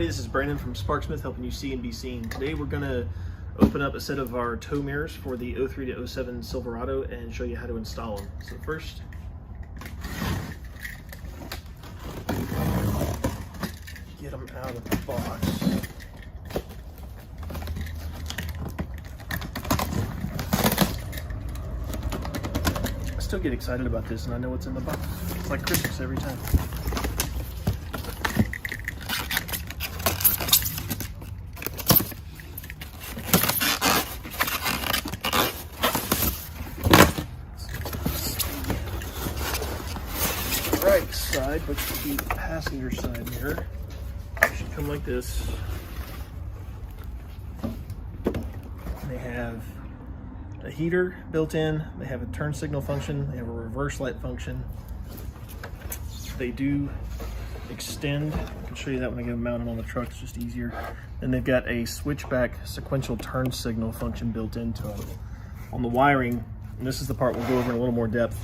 everybody, this is Brandon from Sparksmith helping you see and be seen. Today we're going to open up a set of our tow mirrors for the 03 to 07 Silverado and show you how to install them. So first, get them out of the box. I still get excited about this and I know what's in the box. It's like Christmas every time. Right side, which is the passenger side mirror, should come like this. They have a heater built in, they have a turn signal function, they have a reverse light function. They do extend. I can show you that when I get them mounted on the truck, it's just easier. And they've got a switchback sequential turn signal function built into them. On the wiring, and this is the part we'll go over in a little more depth,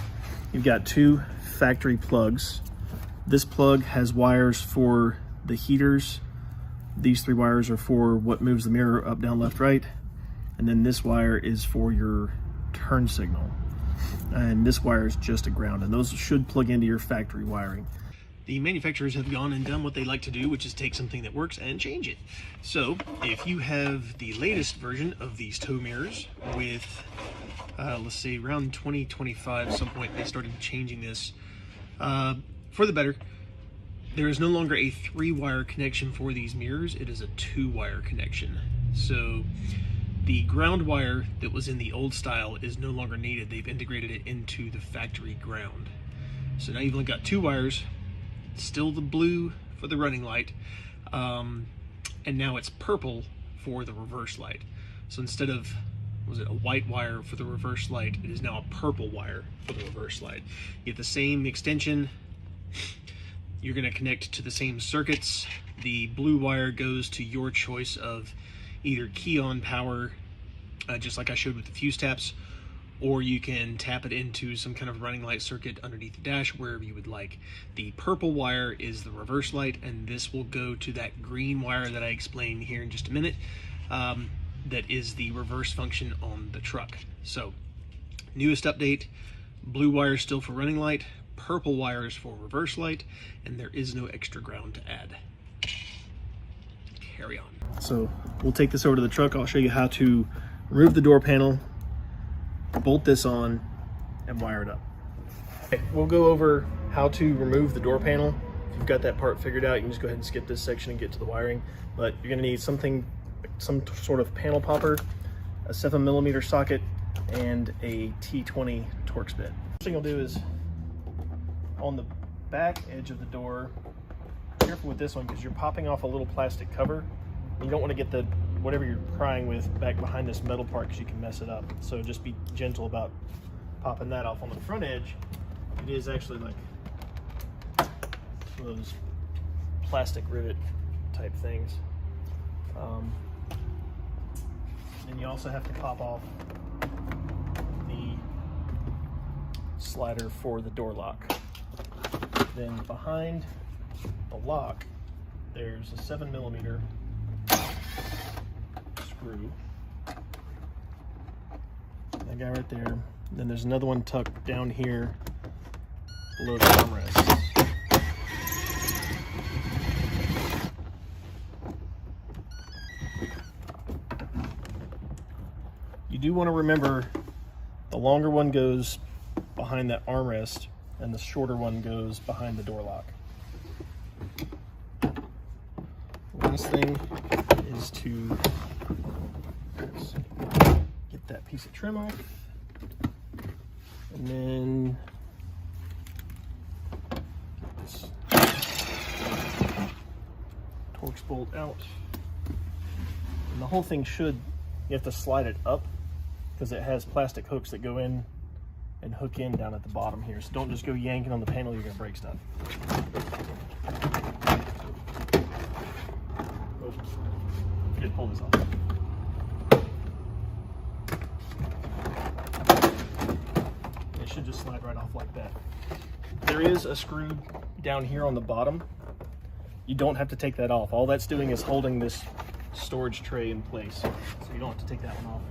you've got two factory plugs. This plug has wires for the heaters. These three wires are for what moves the mirror up, down, left, right. And then this wire is for your turn signal. And this wire is just a ground, and those should plug into your factory wiring. The manufacturers have gone and done what they like to do, which is take something that works and change it. So if you have the latest version of these tow mirrors with, let's say around 2025, at some point they started changing this for the better. There is no longer a 3-wire connection for these mirrors, it is a 2-wire connection. So the ground wire that was in the old style is no longer needed. They've integrated it into the factory ground. So now you've only got 2 wires, still the blue for the running light, and now it's purple for the reverse light. So instead of, was it a white wire for the reverse light, it is now a purple wire for the reverse light. You get the same extension, you're going to connect to the same circuits. The blue wire goes to your choice of either key on power, just like I showed with the fuse taps, or you can tap it into some kind of running light circuit underneath the dash, wherever you would like. The purple wire is the reverse light, and this will go to that green wire that I explain here in just a minute. That is the reverse function on the truck. So newest update, blue wire still for running light, purple wires for reverse light, and there is no extra ground to add. Carry on. So we'll take this over to the truck. I'll show you how to remove the door panel, bolt this on, and wire it up. Okay, we'll go over how to remove the door panel. If you've got that part figured out, you can just go ahead and skip this section and get to the wiring. But you're gonna need some sort of panel popper, a 7mm socket, and a T20 Torx bit. First thing you'll do is, on the back edge of the door, careful with this one because you're popping off a little plastic cover. You don't want to get the whatever you're prying with back behind this metal part because you can mess it up. So just be gentle about popping that off. On the front edge, it is actually like one of those plastic rivet type things. Then you also have to pop off the slider for the door lock. Then behind the lock, there's a 7mm screw. That guy right there. Then there's another one tucked down here below the armrest. You do want to remember the longer one goes behind that armrest and the shorter one goes behind the door lock. Last thing is to get that piece of trim off, and then get this Torx bolt out. And the whole thing you have to slide it up because it has plastic hooks that go in and hook in down at the bottom here. So don't just go yanking on the panel, you're gonna break stuff. Just pull this off. It should just slide right off like that. There is a screw down here on the bottom you don't have to take that off. All that's doing is holding this storage tray in place, so you don't have to take that one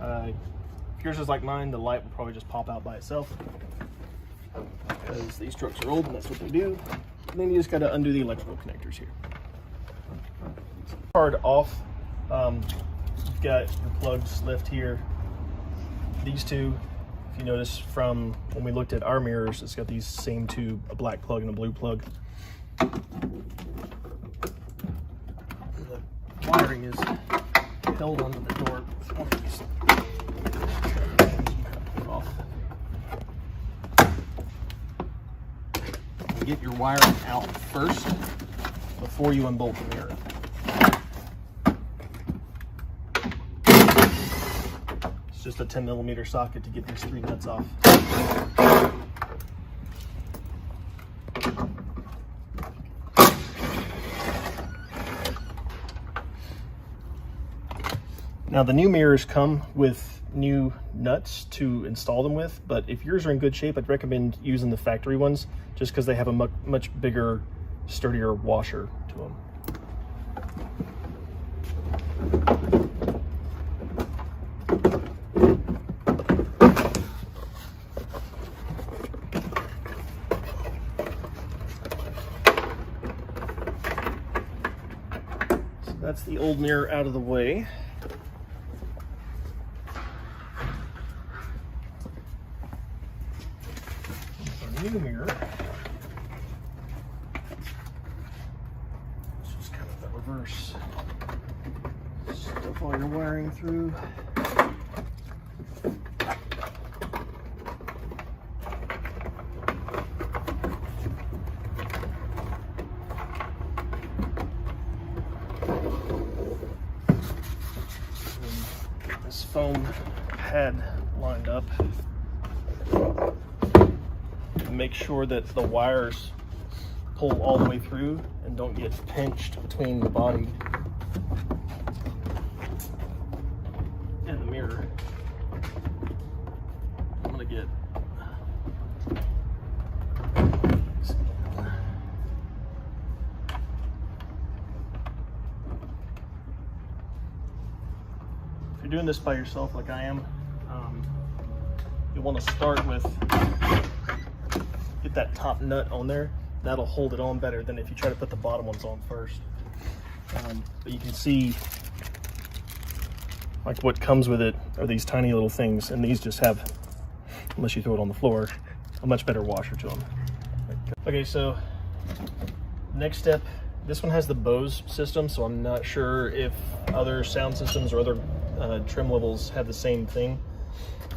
off. If yours is like mine, the light will probably just pop out by itself, because these trucks are old and that's what they do. And then you just got to undo the electrical connectors here. Card off. You've got your plugs left here. These two, if you notice from when we looked at our mirrors, it's got these same two, a black plug and a blue plug. The wiring is held onto the door with one of these. Off. You get your wiring out first before you unbolt the mirror. It's just a 10mm socket to get these 3 nuts off. Now the new mirrors come with new nuts to install them with, but if yours are in good shape, I'd recommend using the factory ones just because they have a much bigger, sturdier washer to them. So that's the old mirror out of the way. New mirror. It's just kind of the reverse. Stuff all your wiring through. And this foam pad lined up. Make sure that the wires pull all the way through and don't get pinched between the body and the mirror. I'm gonna get if you're doing this by yourself like I am, you'll want to start with get that top nut on there. That'll hold it on better than if you try to put the bottom ones on first. But you can see like what comes with it are these tiny little things, and these just have, unless you throw it on the floor, a much better washer to them. Okay, so next step, this one has the Bose system, so I'm not sure if other sound systems or other trim levels have the same thing.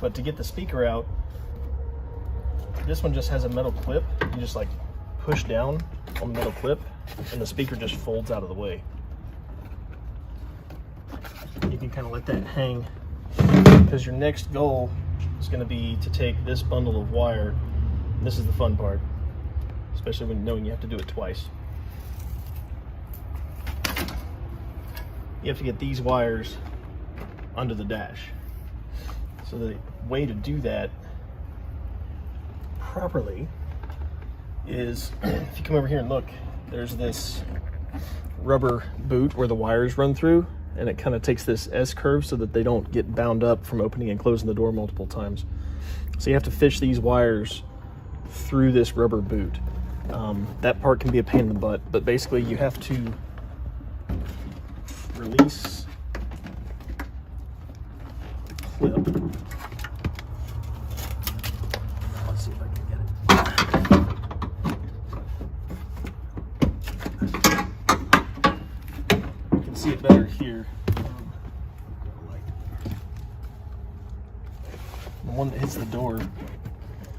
But to get the speaker out, this one just has a metal clip. You just like push down on the metal clip and the speaker just folds out of the way. You can kind of let that hang, because your next goal is going to be to take this bundle of wire. This is the fun part, especially when knowing you have to do it twice. You have to get these wires under the dash. So the way to do that properly is, if you come over here and look, there's this rubber boot where the wires run through, and it kind of takes this S curve so that they don't get bound up from opening and closing the door multiple times. So you have to fish these wires through this rubber boot. That part can be a pain in the butt, but basically you have to release the clip. Let's see if I can get it. You can see it better here. The one that hits the door,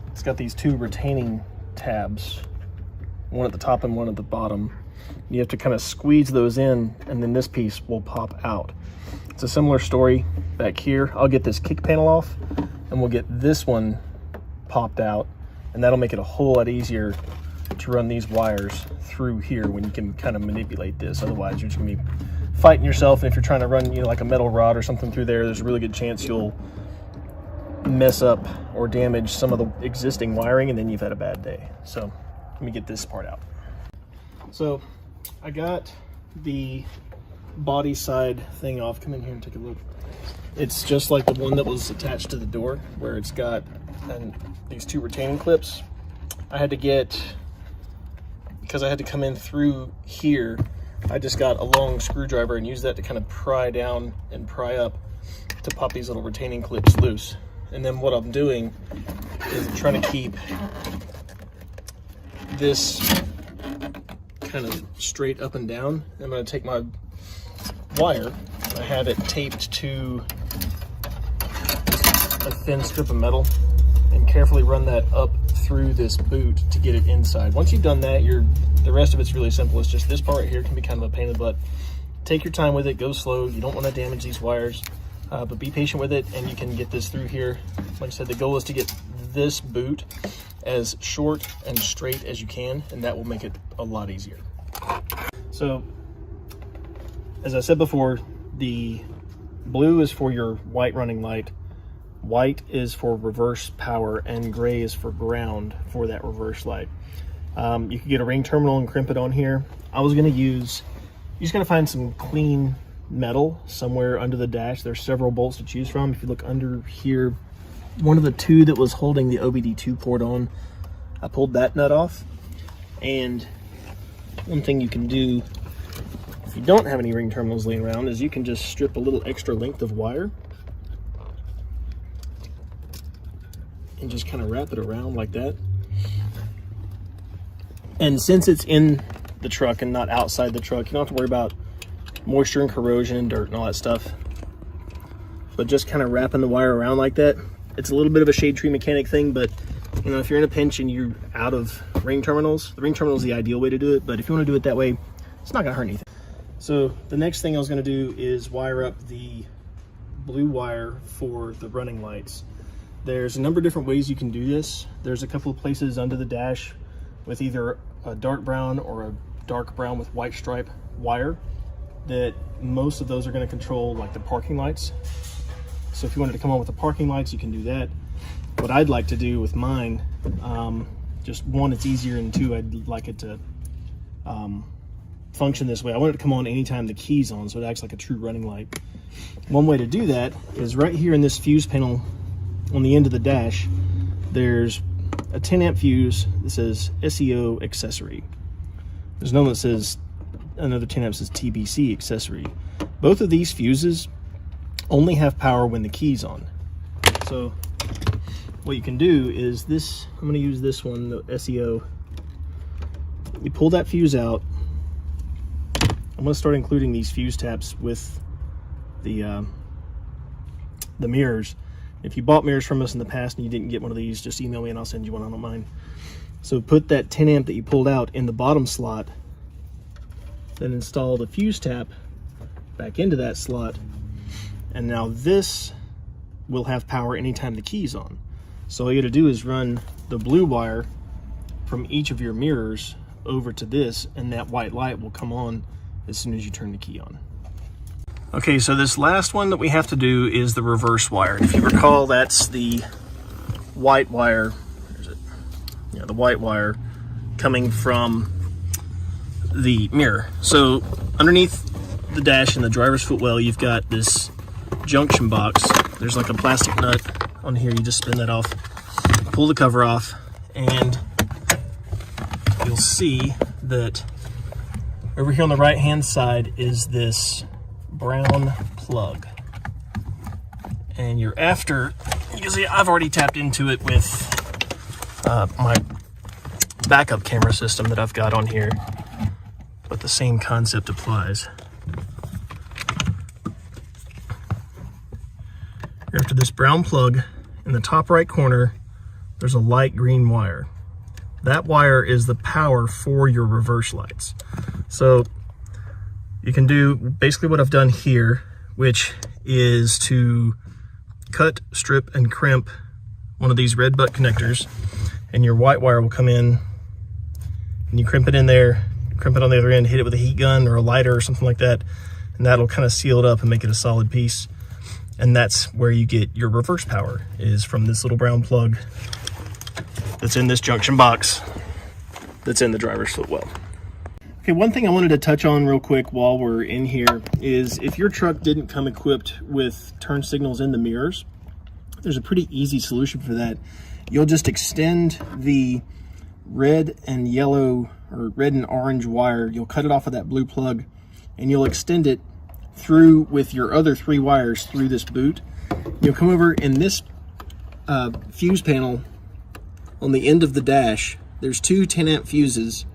it's got these two retaining tabs, one at the top and one at the bottom. You have to kind of squeeze those in, and then this piece will pop out. It's a similar story back here. I'll get this kick panel off, and we'll get this one popped out, and that'll make it a whole lot easier to run these wires through here when you can kind of manipulate this. Otherwise, you're just gonna be fighting yourself, and if you're trying to run, you know, like a metal rod or something through there, there's a really good chance you'll mess up or damage some of the existing wiring, and then you've had a bad day. So let me get this part out. So I got the body side thing off. Come in here and take a look. It's just like the one that was attached to the door, where it's got these two retaining clips. I had to get, because I had to come in through here, I just got a long screwdriver and used that to kind of pry down and pry up to pop these little retaining clips loose. And then what I'm doing is I'm trying to keep this kind of straight up and down. I'm going to take my wire, I have it taped to a thin strip of metal, and carefully run that up through this boot to get it inside. Once you've done that, the rest of it's really simple. It's just this part right here can be kind of a pain in the butt. Take your time with it, go slow. You don't want to damage these wires, but be patient with it, and you can get this through here. Like I said, the goal is to get this boot as short and straight as you can, and that will make it a lot easier. So, as I said before, the blue is for your white running light, white is for reverse power, and gray is for ground for that reverse light. You can get a ring terminal and crimp it on here. I was going to use, you're just going to find some clean metal somewhere under the dash. There's several bolts to choose from. If you look under here, one of the two that was holding the OBD2 port on, I pulled that nut off. And one thing you can do if you don't have any ring terminals laying around is you can just strip a little extra length of wire and just kind of wrap it around like that. And since it's in the truck and not outside the truck, you don't have to worry about moisture and corrosion and dirt and all that stuff. But just kind of wrapping the wire around like that. It's a little bit of a shade tree mechanic thing, but you know, if you're in a pinch and you're out of ring terminals, the ring terminal is the ideal way to do it, but if you want to do it that way, it's not gonna hurt anything. So the next thing I was gonna do is wire up the blue wire for the running lights. There's a number of different ways you can do this. There's a couple of places under the dash with either a dark brown or a dark brown with white stripe wire that most of those are going to control like the parking lights. So if you wanted to come on with the parking lights, you can do that. What I'd like to do with mine, just one, it's easier, and two, I'd like it to function this way. I want it to come on anytime the key's on, so it acts like a true running light. One way to do that is right here in this fuse panel on the end of the dash, there's a 10 amp fuse that says SEO accessory. There's another that says, another 10 amp says TBC accessory. Both of these fuses only have power when the key's on. So what you can do is this, I'm going to use this one, the SEO. You pull that fuse out. I'm going to start including these fuse taps with the mirrors. If you bought mirrors from us in the past and you didn't get one of these, just email me and I'll send you one. I don't mind. So put that 10 amp that you pulled out in the bottom slot, then install the fuse tap back into that slot, and now this will have power anytime the key's on. So all you gotta do is run the blue wire from each of your mirrors over to this, and that white light will come on as soon as you turn the key on. Okay, so this last one that we have to do is the reverse wire. If you recall, that's the white wire, where is it? Yeah, the white wire coming from the mirror. So underneath the dash and the driver's footwell, you've got this junction box. There's like a plastic nut on here. You just spin that off, pull the cover off, and you'll see that over here on the right hand side is this brown plug, and you're after, you can see I've already tapped into it with my backup camera system that I've got on here, but the same concept applies. You're after this brown plug. In the top right corner there's a light green wire. That wire is the power for your reverse lights. So you can do basically what I've done here, which is to cut, strip, and crimp one of these red butt connectors, and your white wire will come in, and you crimp it in there, crimp it on the other end, hit it with a heat gun or a lighter or something like that, and that'll kind of seal it up and make it a solid piece. And that's where you get your reverse power, is from this little brown plug that's in this junction box that's in the driver's footwell. Okay, one thing I wanted to touch on real quick while we're in here is if your truck didn't come equipped with turn signals in the mirrors, there's a pretty easy solution for that. You'll just extend the red and yellow or red and orange wire. You'll cut it off of that blue plug and you'll extend it through with your other 3 wires through this boot. You'll come over in this fuse panel on the end of the dash. There's 2 10-amp fuses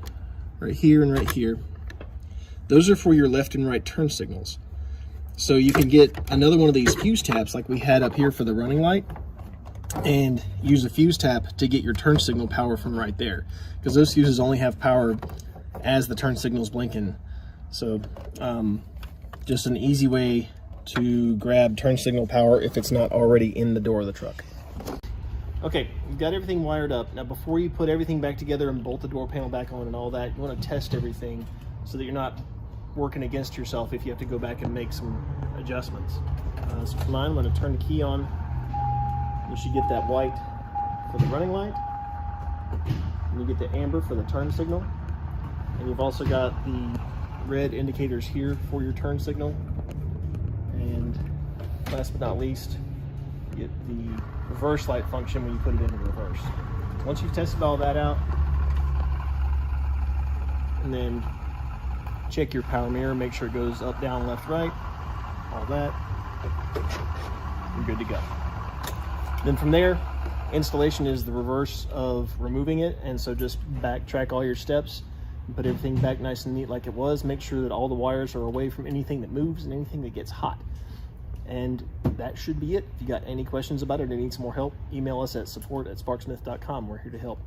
right here and right here. Those are for your left and right turn signals. So you can get another one of these fuse taps like we had up here for the running light and use a fuse tap to get your turn signal power from right there, because those fuses only have power as the turn signal's blinking. So just an easy way to grab turn signal power if it's not already in the door of the truck. Okay, you've got everything wired up. Now before you put everything back together and bolt the door panel back on and all that, you want to test everything so that you're not working against yourself if you have to go back and make some adjustments. So for mine, I'm going to turn the key on. You should get that white for the running light, and you get the amber for the turn signal, and you've also got the red indicators here for your turn signal. And last but not least, you get the reverse light function when you put it into reverse. Once you've tested all that out, and then check your power mirror, make sure it goes up, down, left, right, all that, you're good to go. Then from there, installation is the reverse of removing it, and so just backtrack all your steps and put everything back nice and neat like it was. Make sure that all the wires are away from anything that moves and anything that gets hot. And that should be it. If you got any questions about it or need some more help, email us at support@sparksmith.com. We're here to help.